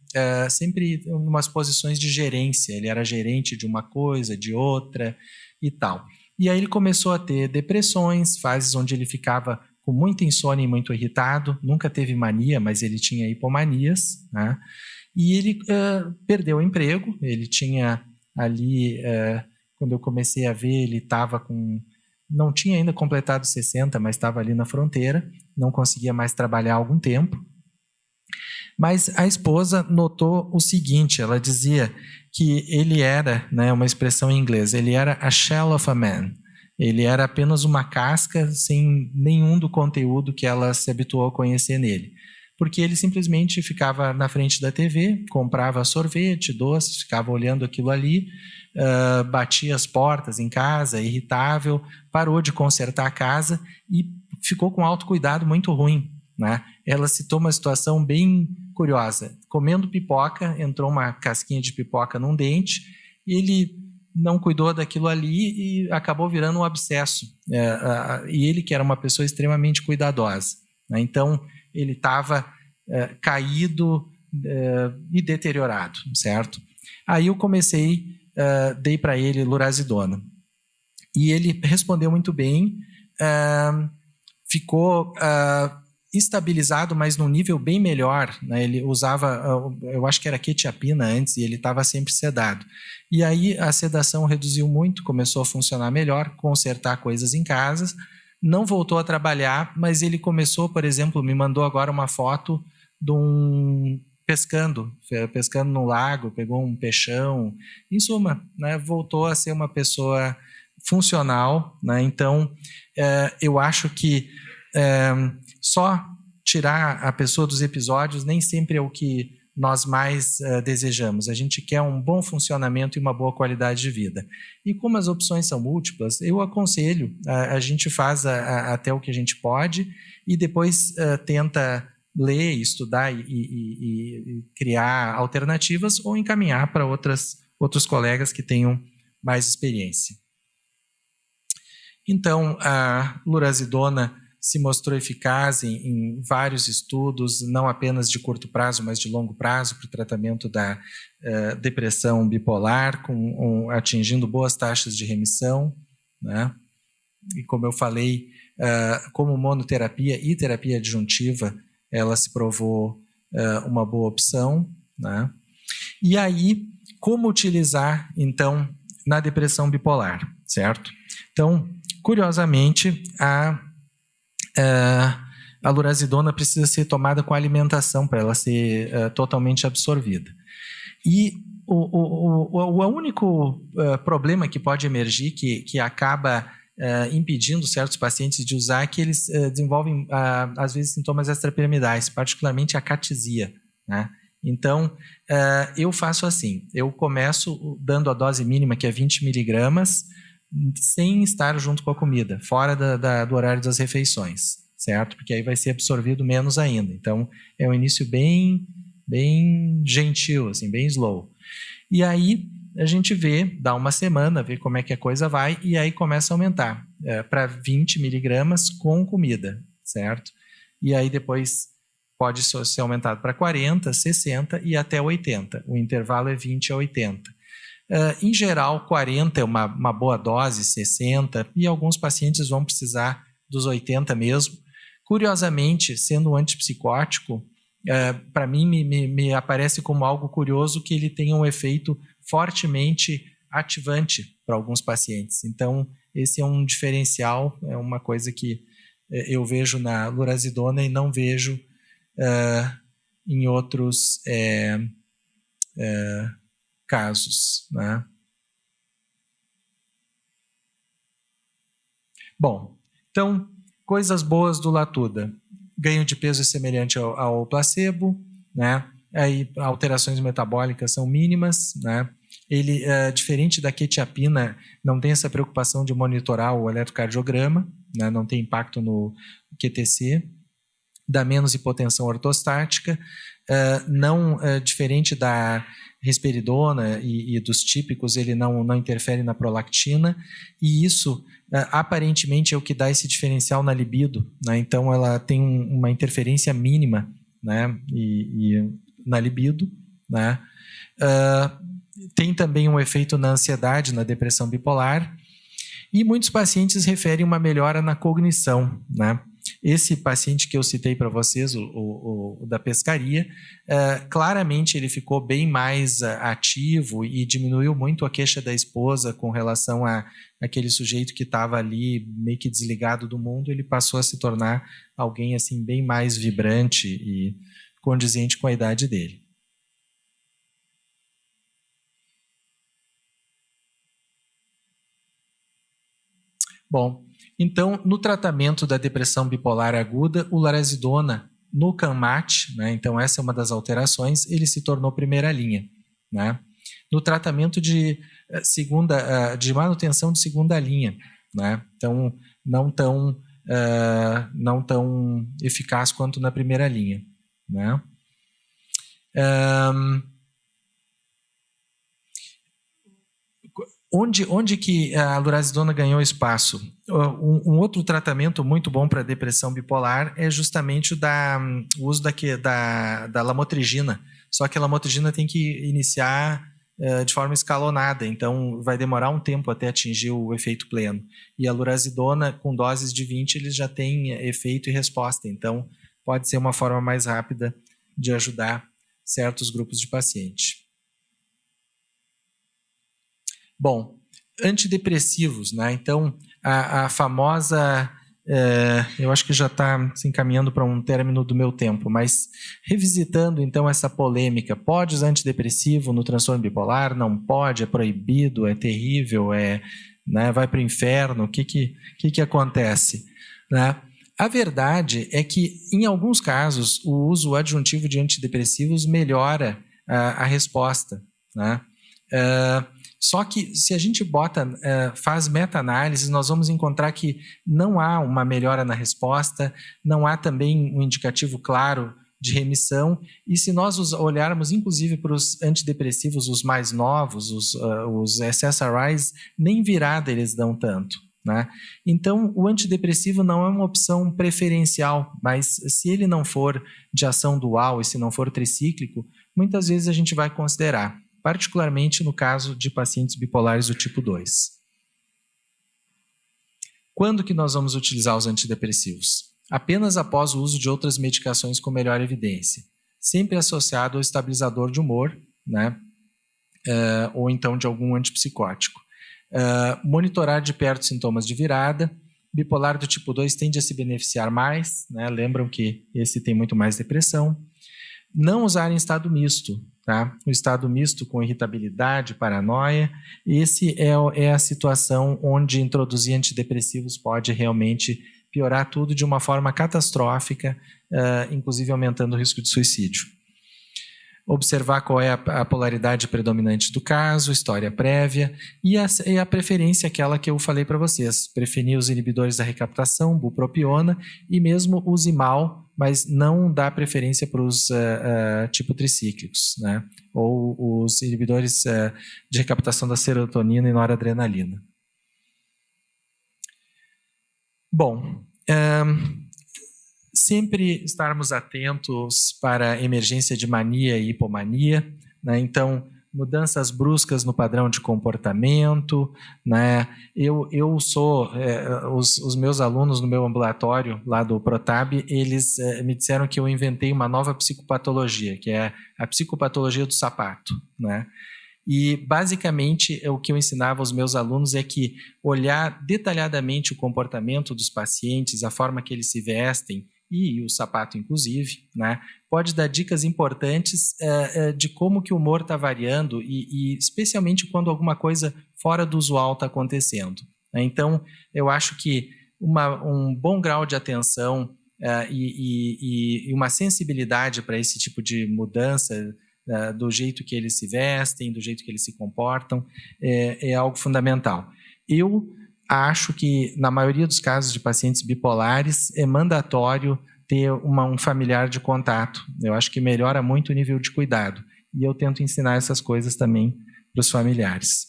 sempre em umas posições de gerência. Ele era gerente de uma coisa, de outra e tal. E aí ele começou a ter depressões, fases onde ele ficava com muita insônia e muito irritado, nunca teve mania, mas ele tinha hipomanias, né? E ele perdeu o emprego, ele tinha ali, quando eu comecei a ver, ele estava com... não tinha ainda completado 60, mas estava ali na fronteira, não conseguia mais trabalhar há algum tempo. Mas a esposa notou o seguinte, ela dizia que ele era, né, uma expressão em inglês, ele era a shell of a man. Ele era apenas uma casca sem nenhum do conteúdo que ela se habituou a conhecer nele. Porque ele simplesmente ficava na frente da TV, comprava sorvete, doces, ficava olhando aquilo ali, batia as portas em casa, irritável, parou de consertar a casa e ficou com autocuidado muito ruim, né? Ela citou uma situação bem curiosa. Comendo pipoca, entrou uma casquinha de pipoca num dente, e ele não cuidou daquilo ali e acabou virando um abscesso. E ele, que era uma pessoa extremamente cuidadosa, né? Então, ele estava caído e deteriorado, certo? Aí eu comecei, dei para ele lurazidona. E ele respondeu muito bem, ficou estabilizado, mas num nível bem melhor, né? Ele usava, eu acho que era quetiapina antes, e ele estava sempre sedado. E aí a sedação reduziu muito, começou a funcionar melhor, consertar coisas em casa, não voltou a trabalhar, mas ele começou, por exemplo, me mandou agora uma foto de pescando no lago, pegou um peixão, em suma, né, voltou a ser uma pessoa funcional, né? Então, eu acho que só tirar a pessoa dos episódios nem sempre é o que nós mais desejamos. A gente quer um bom funcionamento e uma boa qualidade de vida. E como as opções são múltiplas, eu aconselho, a gente faz até o que a gente pode e depois tenta ler, estudar e criar alternativas ou encaminhar para outros colegas que tenham mais experiência. Então, a lurazidona se mostrou eficaz em vários estudos, não apenas de curto prazo, mas de longo prazo, para o tratamento da depressão bipolar, atingindo boas taxas de remissão, né? E como eu falei, como monoterapia e terapia adjuntiva, ela se provou uma boa opção, né? E aí, como utilizar, então, na depressão bipolar, certo? Então, curiosamente, a lurazidona precisa ser tomada com alimentação para ela ser totalmente absorvida. E o único problema que pode emergir, que acaba impedindo certos pacientes de usar, é que eles desenvolvem, às vezes, sintomas extrapiramidais, particularmente a catesia, né? Então, eu faço assim, eu começo dando a dose mínima, que é 20 miligramas, sem estar junto com a comida, fora do horário das refeições, certo? Porque aí vai ser absorvido menos ainda. Então, é um início bem gentil, assim, bem slow. E aí, a gente dá uma semana, vê como é que a coisa vai, e aí começa a aumentar para 20 miligramas com comida, certo? E aí depois pode ser aumentado para 40, 60 e até 80. O intervalo é 20 a 80. Em geral, 40 é uma boa dose, 60, e alguns pacientes vão precisar dos 80 mesmo. Curiosamente, sendo um antipsicótico, para mim me aparece como algo curioso que ele tenha um efeito fortemente ativante para alguns pacientes. Então, esse é um diferencial, é uma coisa que eu vejo na lurazidona e não vejo em outros casos, né? Bom, então, coisas boas do Latuda. ganho de peso é semelhante ao placebo, né? Aí alterações metabólicas são mínimas, né? Ele, diferente da quetiapina, não tem essa preocupação de monitorar o eletrocardiograma, né? Não tem impacto no QTC, dá menos hipotensão ortostática, diferente da risperidona e dos típicos, ele não interfere na prolactina, e isso aparentemente é o que dá esse diferencial na libido, né? Então ela tem uma interferência mínima, né? e na libido, né? Tem também um efeito na ansiedade, na depressão bipolar, e muitos pacientes referem uma melhora na cognição, né? Esse paciente que eu citei para vocês, o da pescaria, claramente ele ficou bem mais ativo e diminuiu muito a queixa da esposa com relação àquele sujeito que estava ali meio que desligado do mundo. Ele passou a se tornar alguém assim bem mais vibrante e condizente com a idade dele. Bom, então, no tratamento da depressão bipolar aguda, o lurasidona no CAMMAT, né, então essa é uma das alterações, ele se tornou primeira linha, né? No tratamento de manutenção de segunda linha, né? Então, não tão eficaz quanto na primeira linha, né? Onde que a lurasidona ganhou espaço? Um outro tratamento muito bom para depressão bipolar é justamente o uso da lamotrigina. Só que a lamotrigina tem que iniciar de forma escalonada, então vai demorar um tempo até atingir o efeito pleno. E a lurasidona, com doses de 20, eles já têm efeito e resposta, então pode ser uma forma mais rápida de ajudar certos grupos de paciente. Bom, antidepressivos, né? Então, a famosa... eu acho que já está se encaminhando para um término do meu tempo, mas revisitando então essa polêmica, pode usar antidepressivo no transtorno bipolar? Não pode? É proibido? É terrível? Né, vai para o inferno? O que acontece? Né? A verdade é que, em alguns casos, o uso adjuntivo de antidepressivos melhora a resposta, né? Só que se a gente faz meta-análise, nós vamos encontrar que não há uma melhora na resposta, não há também um indicativo claro de remissão, e se nós olharmos inclusive para os antidepressivos, os mais novos, os SSRIs, nem virada eles dão tanto, né? Então, o antidepressivo não é uma opção preferencial, mas se ele não for de ação dual e se não for tricíclico, muitas vezes a gente vai considerar, particularmente no caso de pacientes bipolares do tipo 2. Quando que nós vamos utilizar os antidepressivos? Apenas após o uso de outras medicações com melhor evidência, sempre associado ao estabilizador de humor, né? Ou então de algum antipsicótico. Monitorar de perto sintomas de virada. Bipolar do tipo 2 tende a se beneficiar mais, né? Lembram que esse tem muito mais depressão. Não usar em estado misto, tá? O estado misto com irritabilidade, paranoia, esse é a situação onde introduzir antidepressivos pode realmente piorar tudo de uma forma catastrófica, inclusive aumentando o risco de suicídio. Observar qual é a polaridade predominante do caso, história prévia e a preferência, aquela que eu falei para vocês. Preferir os inibidores da recaptação, bupropiona e mesmo o Zimal, mas não dá preferência para os tipo tricíclicos, né? Ou os inibidores de recaptação da serotonina e noradrenalina. Bom, sempre estarmos atentos para a emergência de mania e hipomania, né? Então, mudanças bruscas no padrão de comportamento, né? Os meus alunos no meu ambulatório lá do Protab, eles me disseram que eu inventei uma nova psicopatologia, que é a psicopatologia do sapato, né? E, basicamente, o que eu ensinava aos meus alunos é que olhar detalhadamente o comportamento dos pacientes, a forma que eles se vestem, e o sapato inclusive, né, pode dar dicas importantes de como que o humor está variando e especialmente quando alguma coisa fora do usual está acontecendo. Né? Então, eu acho que um bom grau de atenção e uma sensibilidade para esse tipo de mudança, do jeito que eles se vestem, do jeito que eles se comportam, é algo fundamental. Eu acho que, na maioria dos casos de pacientes bipolares, é mandatório ter um familiar de contato. Eu acho que melhora muito o nível de cuidado. E eu tento ensinar essas coisas também para os familiares.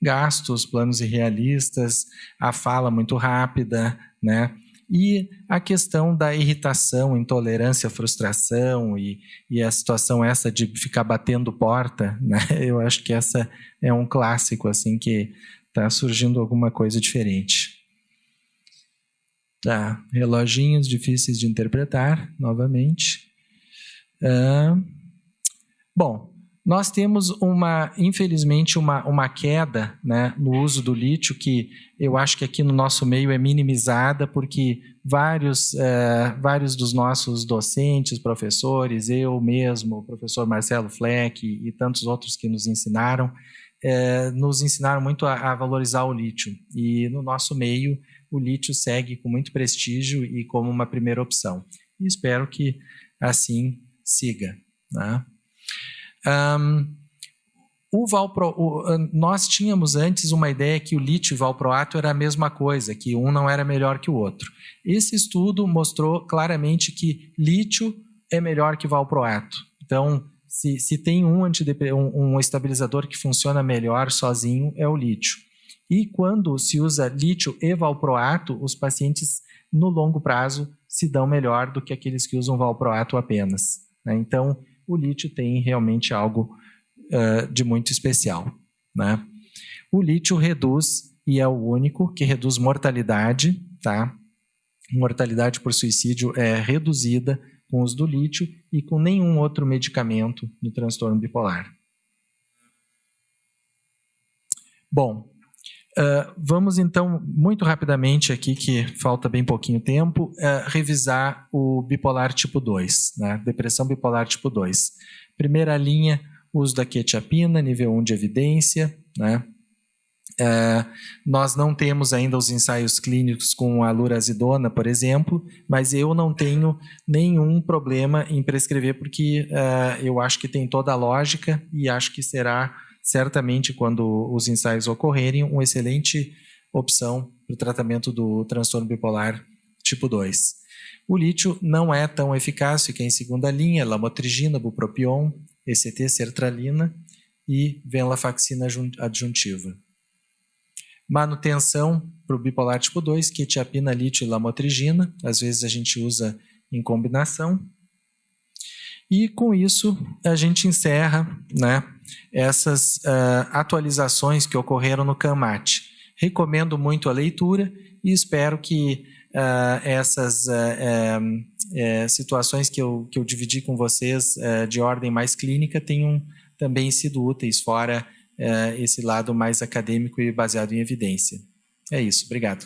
Gastos, planos irrealistas, a fala muito rápida, né? E a questão da irritação, intolerância, frustração e a situação essa de ficar batendo porta, né? Eu acho que essa é um clássico, assim, que está surgindo alguma coisa diferente. Tá, reloginhos difíceis de interpretar, novamente. Bom, nós temos, infelizmente, uma queda, né, no uso do lítio, que eu acho que aqui no nosso meio é minimizada, porque vários dos nossos docentes, professores, eu mesmo, o professor Marcelo Fleck e tantos outros que nos ensinaram muito a valorizar o lítio. E no nosso meio, o lítio segue com muito prestígio e como uma primeira opção. E espero que assim siga, né? Nós tínhamos antes uma ideia que o lítio e o valproato era a mesma coisa, que um não era melhor que o outro. Esse estudo mostrou claramente que lítio é melhor que valproato. Então, se tem um estabilizador que funciona melhor sozinho, é o lítio. E quando se usa lítio e valproato, os pacientes, no longo prazo, se dão melhor do que aqueles que usam valproato apenas, né? Então, o lítio tem realmente algo de muito especial, né? O lítio reduz, e é o único, que reduz mortalidade, tá? Mortalidade por suicídio é reduzida com o uso do lítio e com nenhum outro medicamento no transtorno bipolar. Bom, vamos então, muito rapidamente aqui, que falta bem pouquinho tempo, revisar o bipolar tipo 2, né? Depressão bipolar tipo 2. Primeira linha, uso da quetiapina, nível 1 de evidência, né? Nós não temos ainda os ensaios clínicos com a lurazidona, por exemplo, mas eu não tenho nenhum problema em prescrever, porque eu acho que tem toda a lógica e acho que será, certamente, quando os ensaios ocorrerem, uma excelente opção para o tratamento do transtorno bipolar tipo 2. O lítio não é tão eficaz, fica em segunda linha, lamotrigina, bupropion, ECT, sertralina e venlafaxina adjuntiva. Manutenção para o bipolar tipo 2, quetiapina, lítio e lamotrigina. Às vezes a gente usa em combinação. E com isso a gente encerra, né, essas atualizações que ocorreram no CAMAT. Recomendo muito a leitura e espero que essas situações que eu dividi com vocês de ordem mais clínica tenham também sido úteis, fora esse lado mais acadêmico e baseado em evidência. É isso, obrigado.